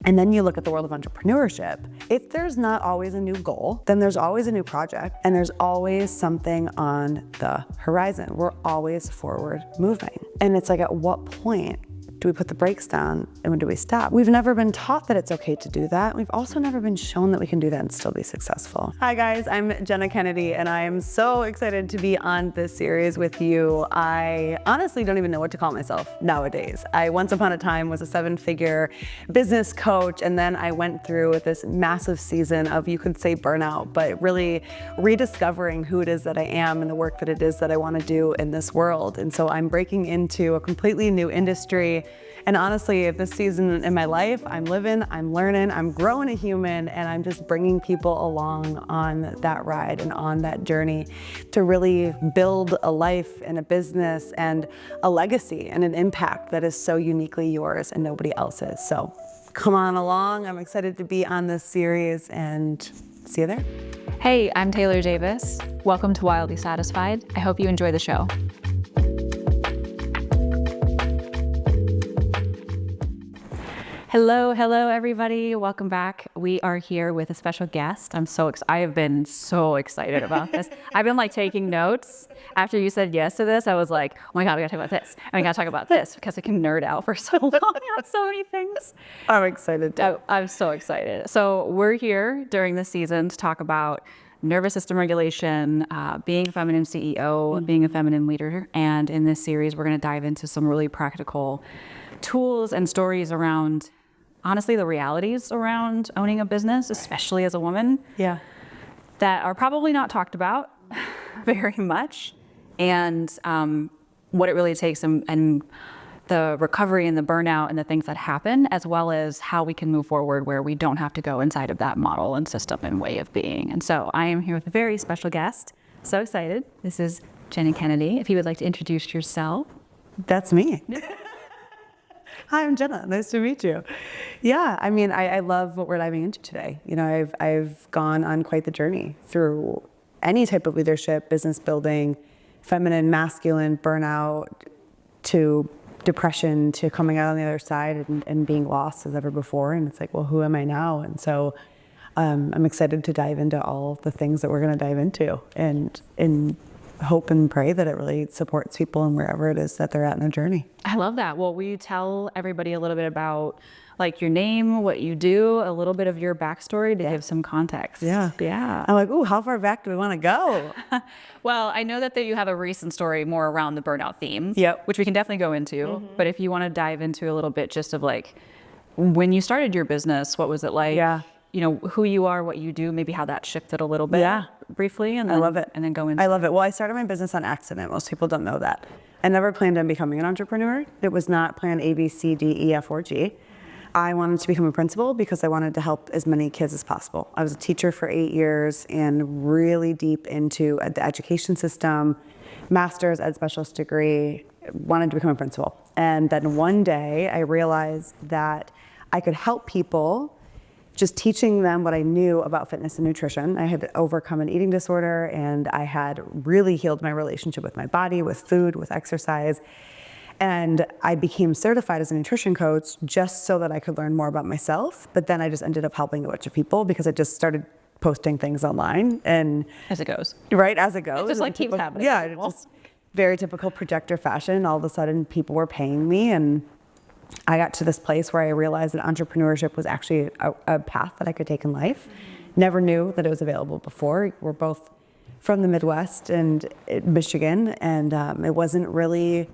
And then you look at the world of entrepreneurship. If there's not always a new goal, then there's always a new project, and there's always something on the horizon. We're always forward moving. And it's like, at what point do we put the brakes down and when do we stop? We've never been taught that it's okay to do that. We've also never been shown that we can do that and still be successful. Hi guys, I'm Jenna Kennedy, and I am so excited to be on this series with you. I honestly don't even know what to call myself nowadays. I once upon a time was a 7-figure business coach, and then I went through this massive season of, you could say, burnout, but really rediscovering who it is that I am and the work that it is that I want to do in this world. And so I'm breaking into a completely new industry. And honestly, at this season in my life, I'm living, I'm learning, I'm growing a human, and I'm just bringing people along on that ride and on that journey to really build a life and a business and a legacy and an impact that is so uniquely yours and nobody else's. So come on along. I'm excited to be on this series, and see you there. Hey, I'm Taylor Davis. Welcome to Wildly Satisfied. I hope you enjoy the show. Hello, everybody. Welcome back. We are here with a special guest. I have been so excited about this. I've been taking notes. After you said yes to this, I was like, oh my God, we gotta talk about this. And we gotta talk about this, because I can nerd out for so long on so many things. I'm excited too. I'm so excited. So we're here during this season to talk about nervous system regulation, being a feminine CEO, being a feminine leader. And in this series, we're gonna dive into some really practical tools and stories around, honestly, the realities around owning a business, especially as a woman, that are probably not talked about very much, and what it really takes, and the recovery and the burnout and the things that happen, as well as how we can move forward where we don't have to go inside of that model and system and way of being. And so I am here with a very special guest. So excited. This is Jenna Kennedy. If you would like to introduce yourself. That's me. Hi, I'm Jenna. Nice to meet you. Yeah, I mean, I love what we're diving into today. You know, I've gone on quite the journey through any type of leadership, business building, feminine, masculine, burnout, to depression, to coming out on the other side and being lost as ever before. And it's like, well, who am I now? And so I'm excited to dive into all the things that we're going to dive into, and hope and pray that it really supports people in wherever it is that they're at in their journey. I love that. Well, will you tell everybody a little bit about your name, what you do, a little bit of your backstory to give some context? Yeah. I'm like, ooh, how far back do we want to go? Well, I know that you have a recent story more around the burnout theme, which we can definitely go into. Mm-hmm. But if you want to dive into a little bit just of when you started your business, what was it like? Yeah. You know, who you are, what you do, maybe how that shifted a little bit briefly. And then, I love it. And then go into I love it. Well, I started my business on accident. Most people don't know that. I never planned on becoming an entrepreneur. It was not plan A, B, C, D, E, F, or G. I wanted to become a principal because I wanted to help as many kids as possible. I was a teacher for 8 years and really deep into the education system, master's, ed specialist degree, wanted to become a principal. And then one day I realized that I could help people just teaching them what I knew about fitness and nutrition. I had overcome an eating disorder, and I had really healed my relationship with my body, with food, with exercise. And I became certified as a nutrition coach just so that I could learn more about myself. But then I just ended up helping a bunch of people because I just started posting things online. And as it goes. Right, as it goes. It just keeps happening. Yeah, just very typical projector fashion. All of a sudden people were paying me, and I got to this place where I realized that entrepreneurship was actually a path that I could take in life. Never knew that it was available before. We're both from the Midwest and Michigan, and it wasn't really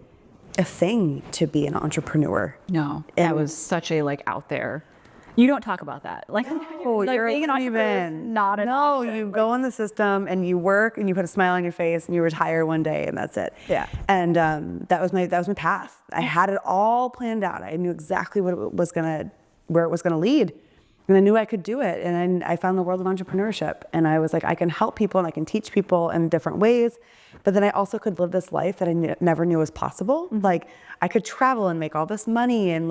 a thing to be an entrepreneur. No, that was such a out there. You don't talk about that. You're being an entrepreneur is not an option. You go in the system and you work and you put a smile on your face and you retire one day and that's it. Yeah. And that was my path. I had it all planned out. I knew exactly where it was gonna lead, and I knew I could do it. And I found the world of entrepreneurship, and I was like, I can help people and I can teach people in different ways. But then I also could live this life that I never knew was possible. Mm-hmm. I could travel and make all this money and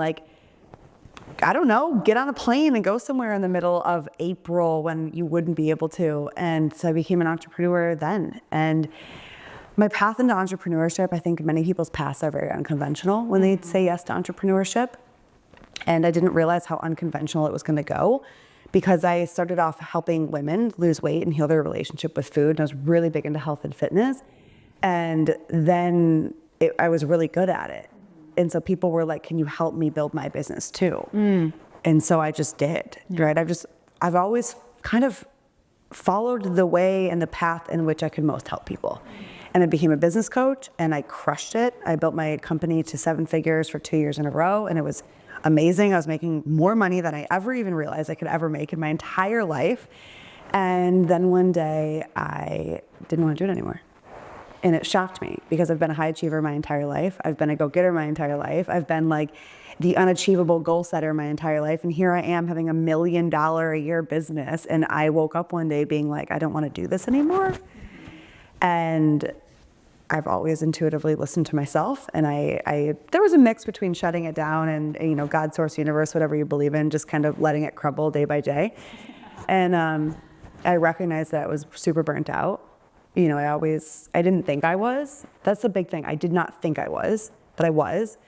I don't know, get on a plane and go somewhere in the middle of April when you wouldn't be able to. And so I became an entrepreneur then. And my path into entrepreneurship, I think many people's paths are very unconventional when they say yes to entrepreneurship. And I didn't realize how unconventional it was going to go, because I started off helping women lose weight and heal their relationship with food. And I was really big into health and fitness. And then I was really good at it. And so people were like, can you help me build my business too? And so I just did, right? I've always kind of followed the way and the path in which I could most help people. And I became a business coach, and I crushed it. I built my company to 7 figures for 2 years in a row, and it was amazing. I was making more money than I ever even realized I could ever make in my entire life. And then one day I didn't want to do it anymore. And it shocked me, because I've been a high achiever my entire life. I've been a go-getter my entire life. I've been like the unachievable goal setter my entire life. And here I am having $1 million a year business. And I woke up one day being like, I don't want to do this anymore. And I've always intuitively listened to myself. And there was a mix between shutting it down and, you know, God, source, universe, whatever you believe in, just kind of letting it crumble day by day. And I recognized that I was super burnt out. You know, I didn't think I was. That's the big thing. I did not think I was, but I was.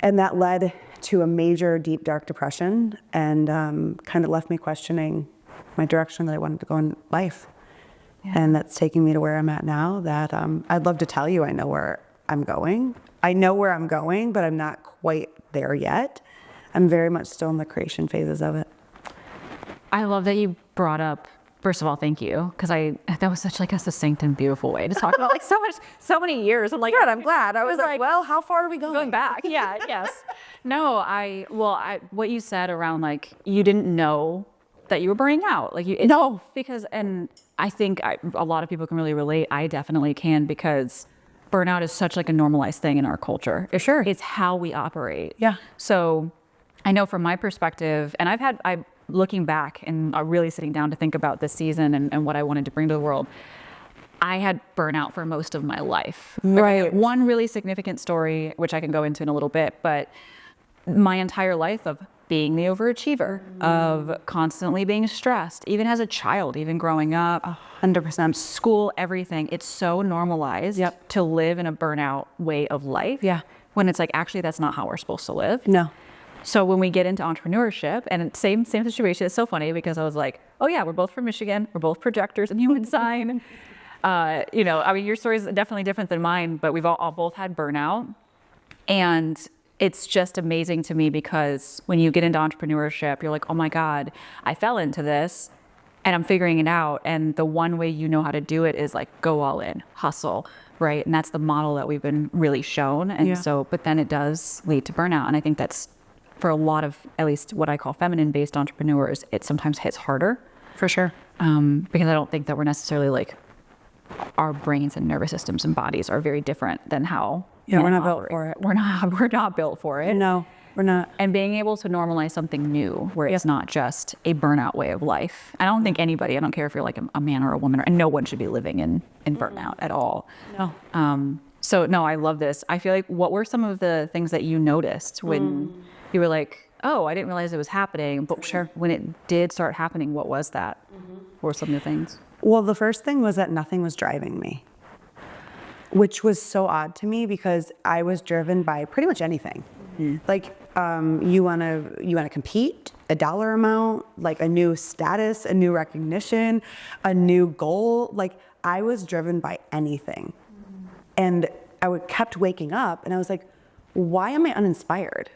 And that led to a major, deep, dark depression, and kind of left me questioning my direction that I wanted to go in life. Yeah. And that's taking me to where I'm at now, that I'd love to tell you I know where I'm going. I know where I'm going, but I'm not quite there yet. I'm very much still in the creation phases of it. I love that you brought up, first of all, thank you, because that was such like a succinct and beautiful way to talk about like so many years. I'm like, good, I'm glad. I was like, well, how far are we going? Going back, yeah, yes. No, what you said around like you didn't know that you were burning out, like no, because, and I think a lot of people can really relate. I definitely can, because burnout is such like a normalized thing in our culture. Sure, it's how we operate. Yeah. So I know from my perspective, and I'm looking back and really sitting down to think about this season and what I wanted to bring to the world, I had burnout for most of my life. Right. One really significant story, which I can go into in a little bit, but my entire life of being the overachiever, of constantly being stressed, even as a child, even growing up, 100%. School, everything. It's so normalized to live in a burnout way of life. Yeah. When it's like, actually, that's not how we're supposed to live. No. So when we get into entrepreneurship, and same situation, it's so funny because I was like, oh yeah, we're both from Michigan. We're both projectors in human design. You know, I mean, your story is definitely different than mine, but we've all both had burnout. And it's just amazing to me, because when you get into entrepreneurship, you're like, oh my God, I fell into this and I'm figuring it out. And the one way you know how to do it is like, go all in, hustle, right? And that's the model that we've been really shown. And so, but then it does lead to burnout. And I think that's, for a lot of, at least what I call feminine-based entrepreneurs, it sometimes hits harder. For sure. Because I don't think that we're necessarily like, our brains and nervous systems and bodies are very different than how we're not built for it. We're not built for it. No, we're not. And being able to normalize something new, where it's not just a burnout way of life. I don't think anybody, I don't care if you're like a man or a woman, and no one should be living in burnout at all. No. So no, I love this. I feel like, what were some of the things that you noticed when you were like, oh, I didn't realize it was happening, but when it did start happening, what was that? What were some of the things? Well, the first thing was that nothing was driving me, which was so odd to me, because I was driven by pretty much anything. Like, you wanna compete, a dollar amount, like a new status, a new recognition, a new goal. Like, I was driven by anything. And I kept waking up and I was like, why am I uninspired?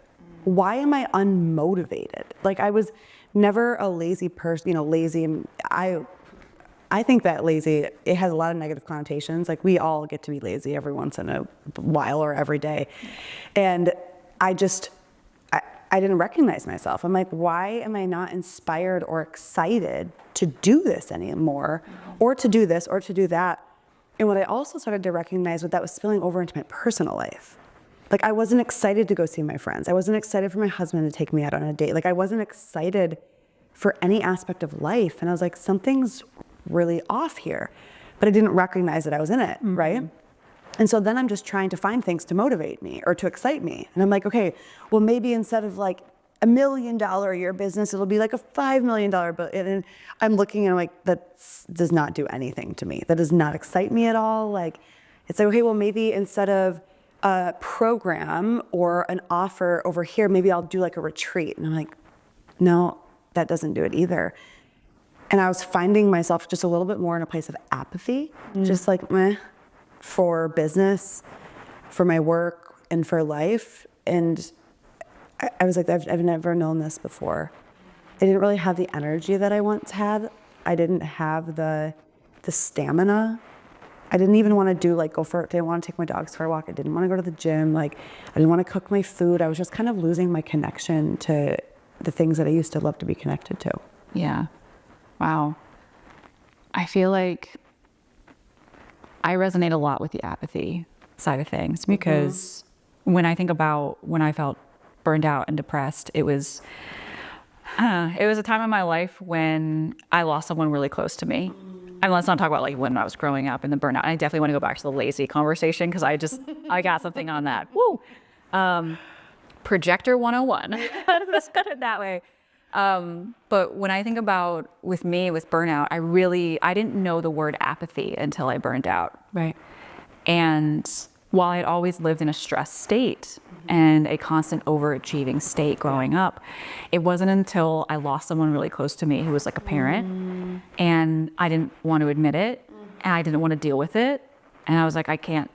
Why am I unmotivated? Like, I was never a lazy person, lazy. I think that lazy, it has a lot of negative connotations. Like, we all get to be lazy every once in a while or every day. And I didn't recognize myself. I'm like, why am I not inspired or excited to do this anymore, or to do this or to do that? And what I also started to recognize was that was spilling over into my personal life. Like, I wasn't excited to go see my friends. I wasn't excited for my husband to take me out on a date. Like, I wasn't excited for any aspect of life. And I was like, something's really off here. But I didn't recognize that I was in it, right? And so then I'm just trying to find things to motivate me or to excite me. And I'm like, okay, well, maybe instead of like $1 million a year business, it'll be like a $5 million. And I'm looking and I'm like, that does not do anything to me. That does not excite me at all. Like, it's like, okay, well, maybe instead of a program or an offer over here, maybe I'll do like a retreat. And I'm like, no, that doesn't do it either. And I was finding myself just a little bit more in a place of apathy, just like meh, for business, for my work, and for life. And I was like, I've never known this before. I didn't really have the energy that I once had. I didn't have the stamina. I didn't even want to I didn't want to take my dogs for a walk. I didn't want to go to the gym. Like, I didn't want to cook my food. I was just kind of losing my connection to the things that I used to love to be connected to. Yeah. Wow. I feel like I resonate a lot with the apathy side of things because when I think about when I felt burned out and depressed, it was a time in my life when I lost someone really close to me. And let's not talk about like when I was growing up and the burnout. And I definitely want to go back to the lazy conversation because I got something on that. Woo! Projector 101. Let's put it that way. But when I think about with burnout, I didn't know the word apathy until I burned out. Right. And while I'd always lived in a stressed state and a constant overachieving state growing up, it wasn't until I lost someone really close to me who was like a parent and I didn't want to admit it and I didn't want to deal with it. And I was like, I can't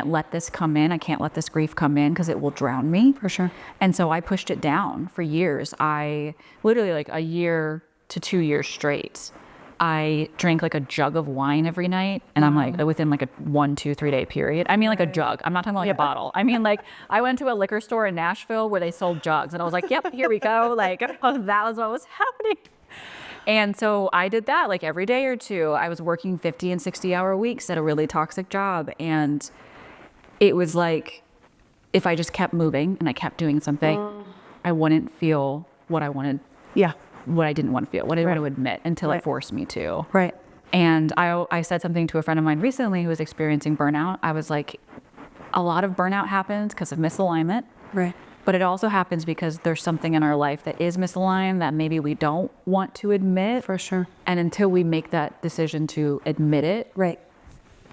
let this come in. I can't let this grief come in because it will drown me. For sure. And so I pushed it down for years. I literally like a year to 2 years straight. I drank like a jug of wine every night. And I'm like within like a 1, 2, 3 day period. I mean like a jug. I'm not talking about like a bottle. I mean like I went to a liquor store in Nashville where they sold jugs and I was like, yep, here we go. Like that was what was happening. And so I did that like every day or two. I was working 50 and 60 hour weeks at a really toxic job. And it was like, if I just kept moving and I kept doing something, I wouldn't feel what I wanted. Yeah. What I didn't want to feel, what I didn't want to admit until it forced me to. Right. And I said something to a friend of mine recently who was experiencing burnout. I was like, a lot of burnout happens because of misalignment. Right. But it also happens because there's something in our life that is misaligned that maybe we don't want to admit. For sure. And until we make that decision to admit it, Right.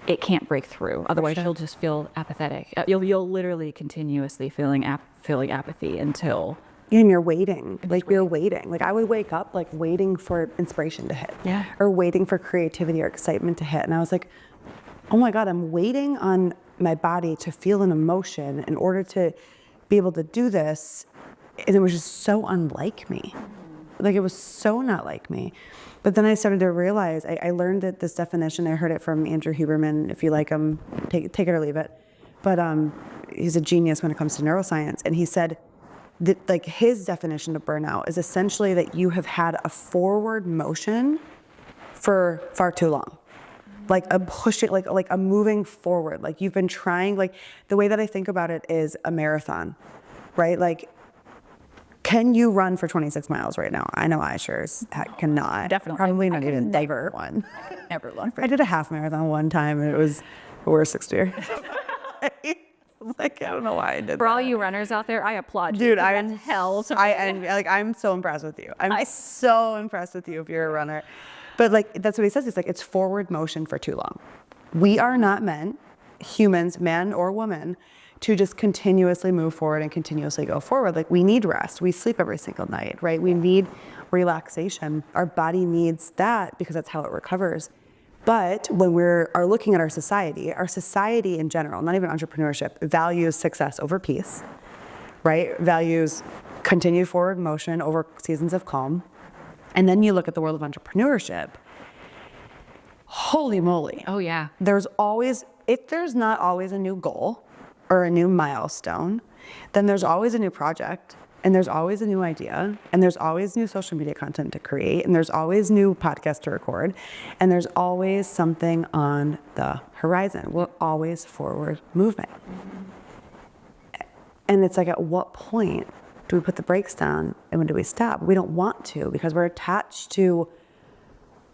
it can't break through. Otherwise, you'll just feel apathetic. You'll literally continuously feeling apathy until... And you're waiting, you're waiting. Like I would wake up like waiting for inspiration to hit. Yeah. Or waiting for creativity or excitement to hit. And I was like, oh my God, I'm waiting on my body to feel an emotion in order to be able to do this. And it was just so unlike me. Like it was so not like me. But then I started to realize, I learned that this definition, I heard it from Andrew Huberman. If you like him, take it or leave it. But he's a genius when it comes to neuroscience. And he said, like his definition of burnout is essentially that you have had a forward motion for far too long, like a pushing, like a moving forward. Like you've been trying. Like the way that I think about it is a marathon, right? Like, can you run for 26 miles right now? I know I sure as heck cannot. Definitely. Probably not even ever one. Never run for I did a half marathon one time and it was the worst experience. Like I don't know why I did. For all you runners out there, I applaud you. Dude, I'm hell. I'm so impressed with you. I'm so impressed with you if you're a runner. But like that's what he says. It's like it's forward motion for too long. We are not meant, humans, man or woman, to just continuously move forward and continuously go forward. Like we need rest. We sleep every single night, right? We need relaxation. Our body needs that because that's how it recovers. But when we are looking at our society in general, not even entrepreneurship, values success over peace, right? Values continued forward motion over seasons of calm. And then you look at the world of entrepreneurship, holy moly. Oh yeah. If there's not always a new goal or a new milestone, then there's always a new project. And there's always a new idea, and there's always new social media content to create, and there's always new podcasts to record, and there's always something on the horizon. We're always forward moving. And it's like, at what point do we put the brakes down and when do we stop? We don't want to because we're attached to,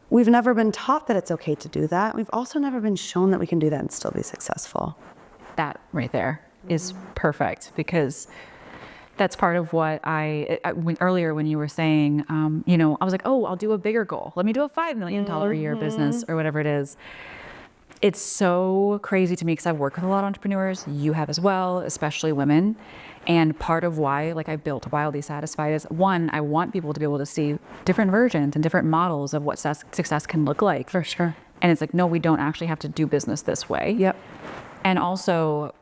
we've never been taught that it's okay to do that. We've also never been shown that we can do that and still be successful. That right there is perfect because that's part of what earlier when you were saying, I was like, oh, I'll do a bigger goal. Let me do a $5 million a year business or whatever it is. It's so crazy to me because I've worked with a lot of entrepreneurs. You have as well, especially women. And part of why, like, I built Wildly Satisfied is, one, I want people to be able to see different versions and different models of what success can look like. For sure. And it's like, no, we don't actually have to do business this way. Yep. And also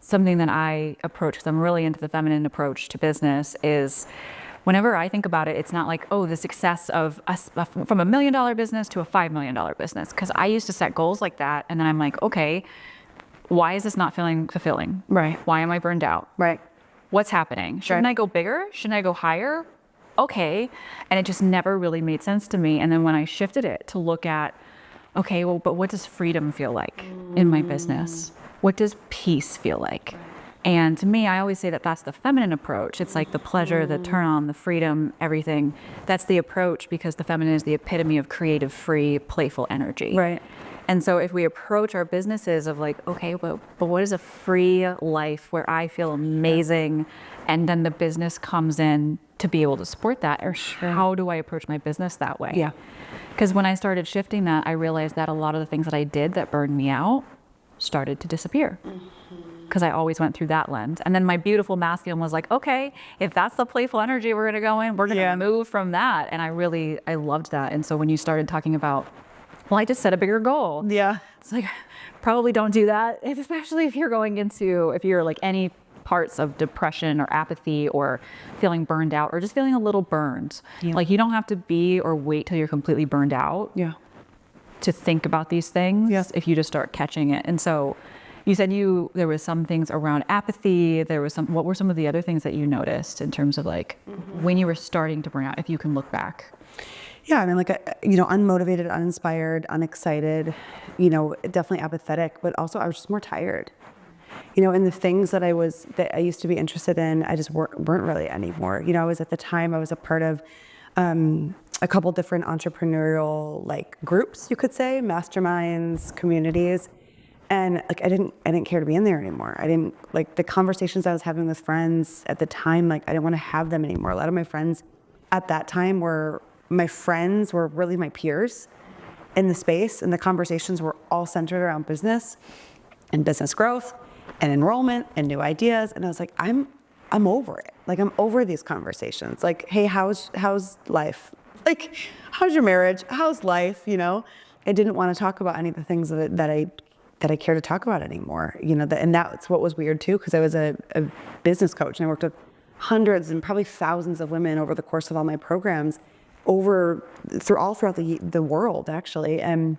something that I approach, because I'm really into the feminine approach to business, is whenever I think about it, it's not like, oh, the success of us from $1 million business to a $5 million business. Because I used to set goals like that. And then I'm like, okay, why is this not feeling fulfilling? Right. Why am I burned out? Right. What's happening? Shouldn't I go bigger? Shouldn't I go higher? Okay. And it just never really made sense to me. And then when I shifted it to look at, okay, well, but what does freedom feel like in my business? What does peace feel like? And to me, I always say that that's the feminine approach. It's like the pleasure, the turn on, the freedom, everything. That's the approach, because the feminine is the epitome of creative, free, playful energy. Right. And so if we approach our businesses of like, okay, but what is a free life where I feel amazing, and then the business comes in to be able to support that, or how do I approach my business that way? Yeah. Because when I started shifting that, I realized that a lot of the things that I did that burned me out started to disappear. Because I always went through that lens. And then my beautiful masculine was like, okay, if that's the playful energy we're going to go in, we're going to move from that. And I loved that. And so when you started talking about, well, I just set a bigger goal. Yeah. It's like, probably don't do that, especially if you're like any parts of depression or apathy or feeling burned out or just feeling a little burned. Yeah. Like, you don't have to be or wait till you're completely burned out to think about these things if you just start catching it. And so you said there was some things around apathy. What were some of the other things that you noticed in terms of like when you were starting to burn out, if you can look back? Yeah, I mean, like, unmotivated, uninspired, unexcited, definitely apathetic, but also I was just more tired. And the things that I used to be interested in, I just weren't really anymore. I was a part of a couple different entrepreneurial like groups, you could say, masterminds, communities. And like, I didn't care to be in there anymore. I didn't like the conversations I was having with friends at the time, like, I didn't want to have them anymore. A lot of my friends at that time were really my peers in the space, and the conversations were all centered around business and business growth and enrollment and new ideas. And I was like, I'm over it. Like, I'm over these conversations. Like, hey, how's life? Like, how's your marriage? How's life? I didn't want to talk about any of the things that I care to talk about anymore. And that's what was weird too, because I was a business coach and I worked with hundreds and probably thousands of women over the course of all my programs throughout the world, actually. And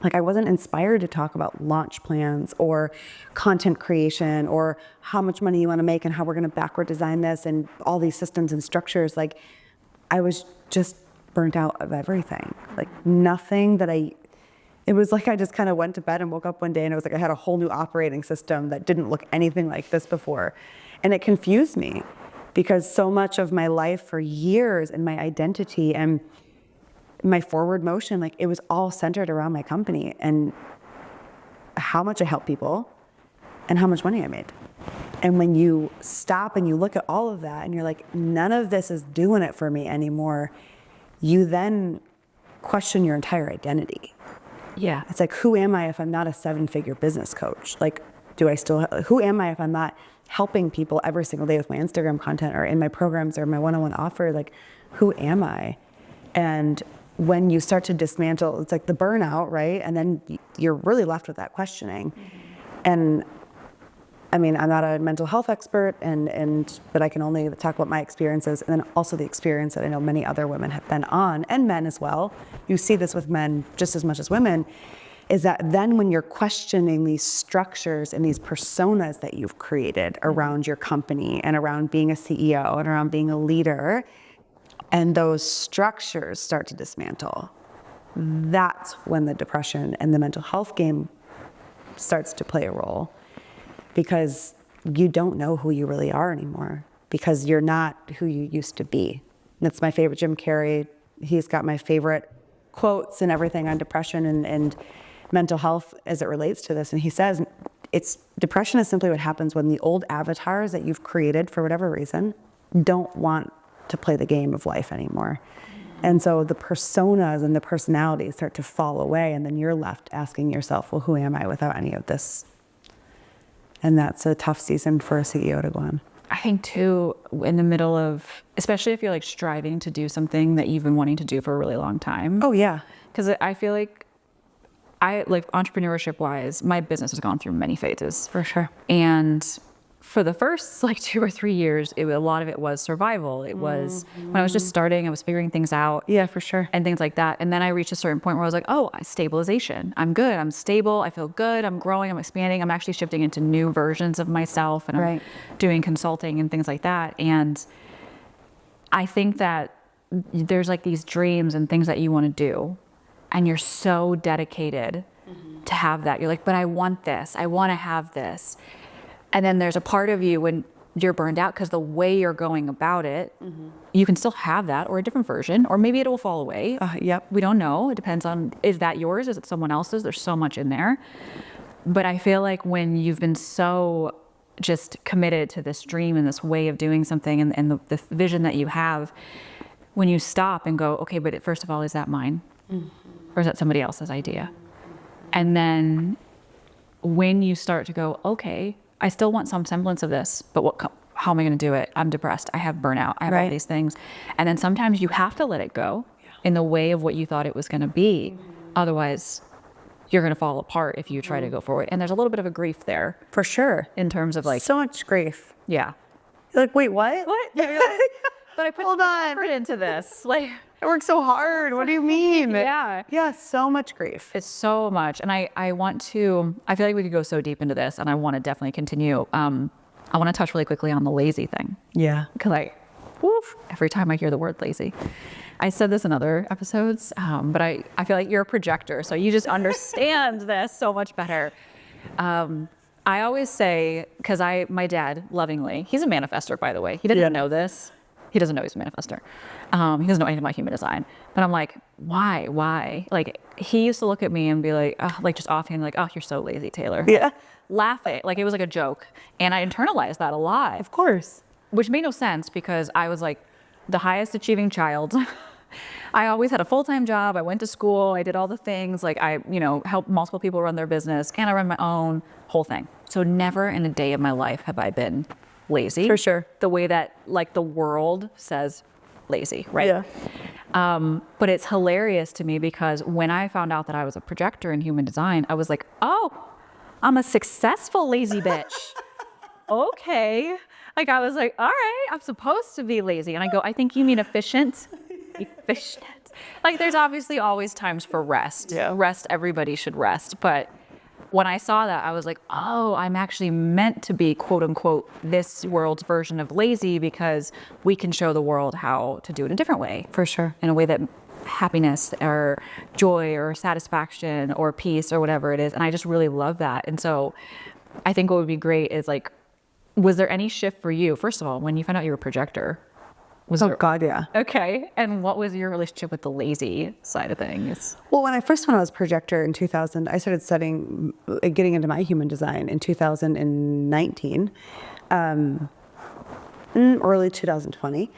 like, I wasn't inspired to talk about launch plans or content creation or how much money you want to make and how we're going to backward design this and all these systems and structures. Like, I was just burnt out of everything. Like, nothing it was like I just kind of went to bed and woke up one day and it was like I had a whole new operating system that didn't look anything like this before. And it confused me, because so much of my life for years and my identity and my forward motion, like, it was all centered around my company and how much I helped people and how much money I made. And when you stop and you look at all of that and you're like, none of this is doing it for me anymore, you then question your entire identity. Yeah. It's like, who am I if I'm not a 7-figure business coach? Like, who am I if I'm not helping people every single day with my Instagram content or in my programs or my one-on-one offer? Like, who am I? And when you start to dismantle, it's like the burnout, right? And then you're really left with that questioning. And I mean, I'm not a mental health expert, but I can only talk about my experiences, and then also the experience that I know many other women have been on, and men as well. You see this with men just as much as women, is that then when you're questioning these structures and these personas that you've created around your company and around being a CEO and around being a leader, and those structures start to dismantle, that's when the depression and the mental health game starts to play a role. Because you don't know who you really are anymore, because you're not who you used to be. That's my favorite Jim Carrey. He's got my favorite quotes and everything on depression and mental health as it relates to this. And he says, depression is simply what happens when the old avatars that you've created for whatever reason don't want to play the game of life anymore. And so the personas and the personalities start to fall away, and then you're left asking yourself, well, who am I without any of this? And that's a tough season for a CEO to go on. I think too, in the middle of, especially if you're like striving to do something that you've been wanting to do for a really long time. Oh yeah. Because I feel like entrepreneurship wise, my business has gone through many phases. For sure. And for the first like 2 or 3 years, a lot of it was survival. It was when I was just starting, I was figuring things out. Yeah, for sure. And things like that. And then I reached a certain point where I was like, oh, stabilization. I'm good. I'm stable. I feel good. I'm growing. I'm expanding. I'm actually shifting into new versions of myself. And I'm doing consulting and things like that. And I think that there's like these dreams and things that you want to do. And you're so dedicated to have that. You're like, but I want this. I want to have this. And then there's a part of you when you're burned out because the way you're going about it, you can still have that or a different version, or maybe it will fall away. Yep. We don't know. It depends on, is that yours? Is it someone else's? There's so much in there. But I feel like when you've been so just committed to this dream and this way of doing something and the vision that you have, when you stop and go, okay, but first of all, is that mine? Or is that somebody else's idea? And then when you start to go, okay, I still want some semblance of this, but how am I going to do it? I'm depressed. I have burnout. I have all these things. And then sometimes you have to let it go in the way of what you thought it was going to be. Otherwise, you're going to fall apart if you try to go forward. And there's a little bit of a grief there. For sure. In terms of like... So much grief. Yeah. You're like, wait, what? What? But I put so much effort into this. Like, I worked so hard. What do you mean? Yeah. Yeah, so much grief. It's so much. And I feel like we could go so deep into this, and I want to definitely continue. I want to touch really quickly on the lazy thing. Yeah. Because every time I hear the word lazy. I said this in other episodes, but I feel like you're a projector, so you just understand this so much better. I always say, because my dad, lovingly, he's a manifester, by the way. He didn't know this. He doesn't know he's a manifester. He doesn't know anything about human design. But I'm like, why? Like, he used to look at me and be like just offhand, like, oh, you're so lazy, Taylor. Yeah. Laughing. Like, it was like a joke. And I internalized that a lot. Of course. Which made no sense because I was like the highest achieving child. I always had a full-time job. I went to school. I did all the things. Like, I, helped multiple people run their business, and I run my own whole thing. So never in a day of my life have I been lazy. For sure. The way that like the world says lazy, right? Yeah. But it's hilarious to me because when I found out that I was a projector in human design, I was like, oh, I'm a successful lazy bitch. Okay. Like, I was like, all right, I'm supposed to be lazy. And I go, I think you mean efficient. Efficient. Like, there's obviously always times for rest. Yeah. Rest, everybody should rest. But when I saw that, I was like, oh, I'm actually meant to be, quote unquote, this world's version of lazy because we can show the world how to do it a different way. For sure. In a way that happiness or joy or satisfaction or peace or whatever it is. And I just really love that. And so I think what would be great is like, was there any shift for you? First of all, when you found out you were a projector, God, yeah. Okay. And what was your relationship with the lazy side of things? Well, when I was projector in 2000, I started studying, getting into my human design in 2019, early 2020.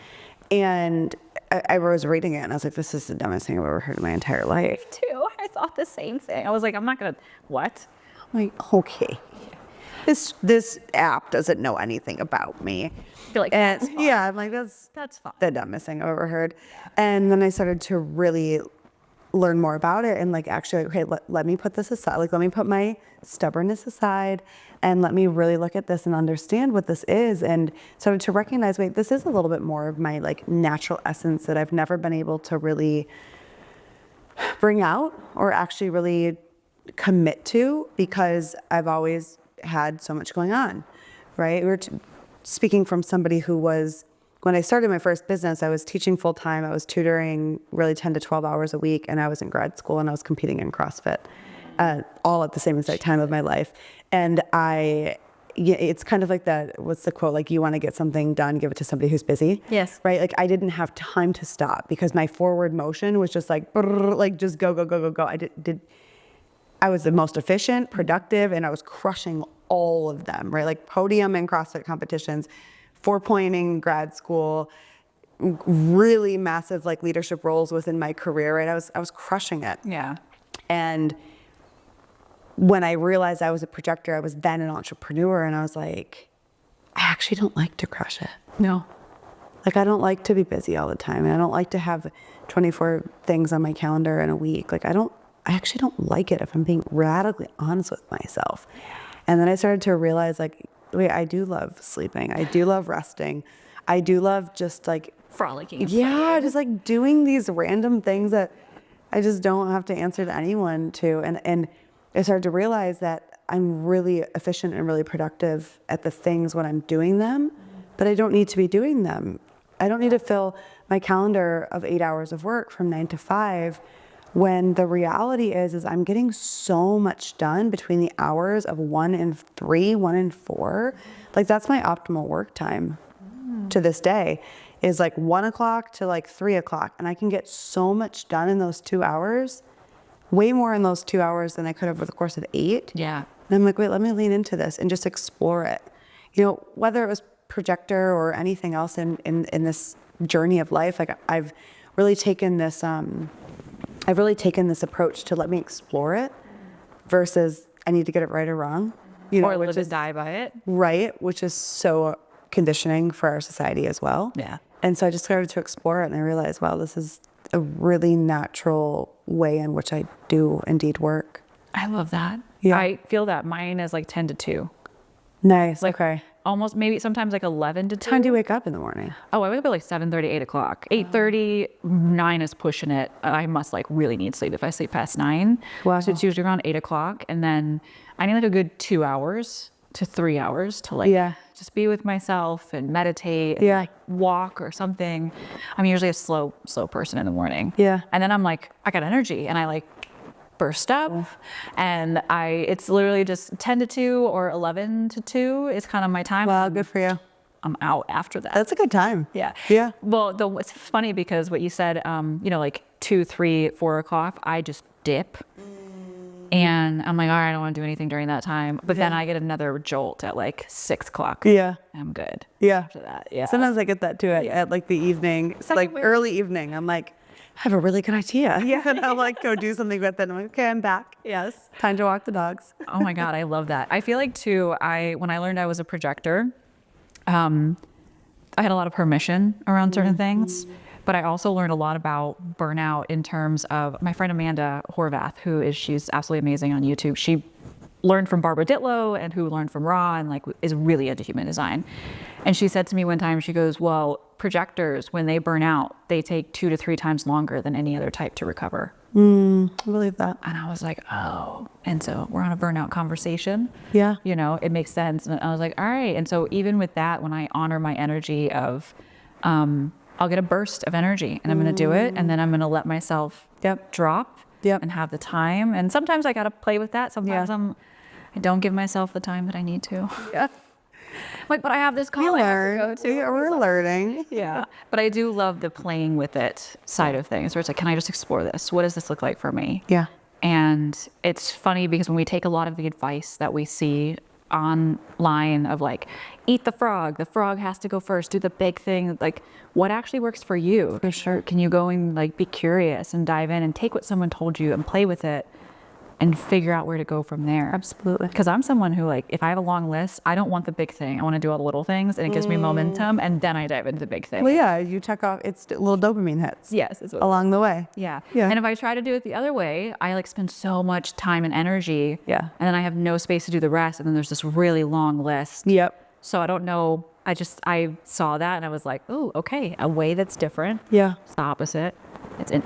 And I was reading it and I was like, this is the dumbest thing I've ever heard in my entire life. Me too. I thought the same thing. I was like, I'm not going to, what? I'm like, okay. This app doesn't know anything about me. You're like, and that's fine. yeah, I'm like, that's fine. The dumbest thing I've ever heard. And then I started to really learn more about it and like, actually, okay, let me put this aside. Like, let me put my stubbornness aside and let me really look at this and understand what this is. And started to recognize, wait, this is a little bit more of my like natural essence that I've never been able to really bring out or actually really commit to because I've always had so much going on, right? We were speaking from somebody who was, when I started my first business, I was teaching full time. I was tutoring really 10 to 12 hours a week, and I was in grad school and I was competing in CrossFit, all at the same exact time of my life. And it's kind of like that, what's the quote? Like, you want to get something done, give it to somebody who's busy. Yes. Right? Like, I didn't have time to stop because my forward motion was just like, just go. I was the most efficient, productive, and I was crushing all of them, right? Like podium and CrossFit competitions, 4-pointing grad school, really massive like leadership roles within my career, right? I was crushing it. Yeah. And when I realized I was a projector, I was then an entrepreneur, and I was like, I actually don't like to crush it. No. Like, I don't like to be busy all the time. And I don't like to have 24 things on my calendar in a week. Like, I actually don't like it, if I'm being radically honest with myself. And then I started to realize, like, wait, I do love sleeping. I do love resting. I do love just like Frolicking. yeah, just like doing these random things that I just don't have to answer to anyone to. And I started to realize that I'm really efficient and really productive at the things when I'm doing them, but I don't need to be doing them. I don't need to fill my calendar of 8 hours of work from 9 to 5, when the reality is I'm getting so much done between the hours of 1 and 3, 1 and 4. Like, that's my optimal work time to this day, is like 1 o'clock to like 3 o'clock. And I can get so much done in those 2 hours, way more in those 2 hours than I could have over the course of 8. Yeah. And I'm like, wait, let me lean into this and just explore it. You know, whether it was projector or anything else in this journey of life, like I've really taken this approach to let me explore it versus I need to get it right or wrong. You know, Or live which and is die by it. right, which is so conditioning for our society as well. Yeah. And so I just started to explore it, and I realized, wow, this is a really natural way in which I do indeed work. I love that. Yeah. I feel that mine is like 10 to 2. Nice. Like, okay. Almost maybe sometimes like 11 to 2. What time do you wake up in the morning? Oh, I wake up at like 7:30, 8 o'clock. 8:30, 9 is pushing it. I must like really need sleep if I sleep past 9. Wow. So it's usually around 8 o'clock. And then I need like a good 2 hours to 3 hours to like Yeah. just be with myself and meditate and Yeah. like walk or something. I'm usually a slow person in the morning. Yeah. And then I'm like, I got energy, and I like burst up, and it's literally just 10 to 2 or 11 to 2 is kind of my time. Wow, good for you. I'm out after that. That's a good time. Yeah. Yeah. Well, it's funny because what you said, you know, like 2, 3, 4 o'clock, I just dip. And I'm like, all right, I don't want to do anything during that time. But then I get another jolt at like 6 o'clock. Yeah. I'm good. Yeah. After that, yeah. Sometimes I get that too at like the evening, like wave. early evening. I'm like, I have a really good idea. Yeah. And I'll like go do something with it. And I'm like, okay, I'm back. Yes. Time to walk the dogs. Oh my God, I love that. I feel like too, when I learned I was a projector, I had a lot of permission around certain things, but I also learned a lot about burnout in terms of my friend Amanda Horvath, she's absolutely amazing on YouTube. She learned from Barbara Ditlow and who learned from Ra and like is really into human design. And she said to me one time, she goes, well, projectors, when they burn out, they take 2 to 3 times longer than any other type to recover. I believe that. And I was like, oh. And so we're on a burnout conversation. Yeah. You know, it makes sense. And I was like, all right. And so even with that, when I honor my energy of, I'll get a burst of energy and I'm going to do it. And then I'm going to let myself drop and have the time. And sometimes I got to play with that. Sometimes I don't give myself the time that I need to. Yeah. Like, but I have this call I have to go to. Yeah, we're learning. Yeah. But I do love the playing with it side of things where it's like, can I just explore this? What does this look like for me? Yeah. And it's funny because when we take a lot of the advice that we see online of like, eat the frog has to go first, do the big thing, like what actually works for you? For sure. Can you go and like be curious and dive in and take what someone told you and play with it and figure out where to go from there? Absolutely. Because I'm someone who like, if I have a long list, I don't want the big thing. I want to do all the little things and it gives me momentum and then I dive into the big thing. Well, yeah, you check off, it's little dopamine hits. Yes. It's what Along the way. Yeah. Yeah. And if I try to do it the other way, I like spend so much time and energy. Yeah. And then I have no space to do the rest. And then there's this really long list. Yep. So I don't know. I saw that and I was like, oh, okay. A way that's different. Yeah. It's the opposite.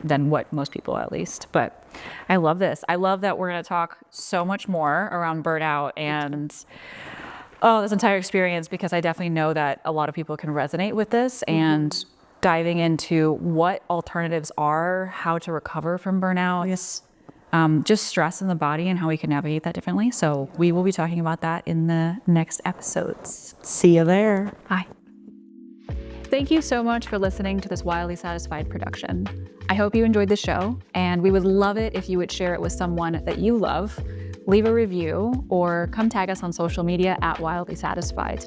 Than what most people at least. But I love this. I love that we're going to talk so much more around burnout and this entire experience, because I definitely know that a lot of people can resonate with this and diving into what alternatives are, how to recover from burnout. Yes. Just stress in the body and how we can navigate that differently. So we will be talking about that in the next episodes. See you there. Bye. Thank you so much for listening to this Wildly Satisfied production. I hope you enjoyed the show, and we would love it if you would share it with someone that you love, leave a review, or come tag us on social media at Wildly Satisfied.